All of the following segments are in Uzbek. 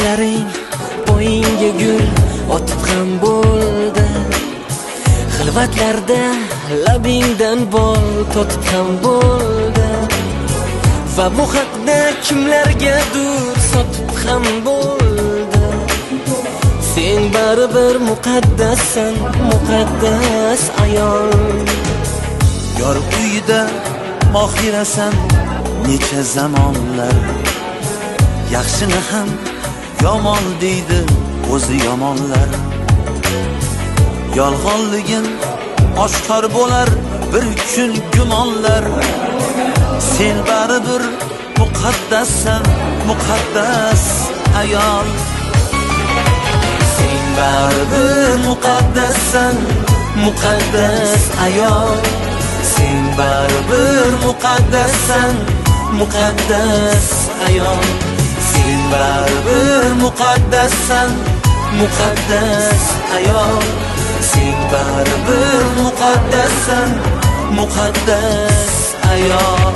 ko'zlaring bo'yinga gul otib ham bo'ldi. Xilvatlarda labingdan bol totib ham bo'ldi. Va bu haqda kimlargadir sotib ham bo'ldi. Sen baribir muqaddassan, muqaddas ayol. Yor uyida mohirasan necha zamonlar. Yaxshini ham yomon deydi o'zi yomonlar. Yolg'onligin oshkor bo'lar bir kun gumonlar. Sen baribir muqaddassan, muqaddas ayol. Sen baribir muqaddassan, muqaddas ayol. Sen baribir muqaddassan, muqaddas ayol. Sen baribir muqaddassan, muqaddas ayol. Sen baribir muqaddassan, muqaddas ayol.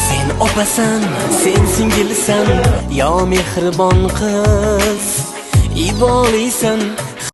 Sen opasan, sen singilsan, yo mehribon qiz. Ibolisan,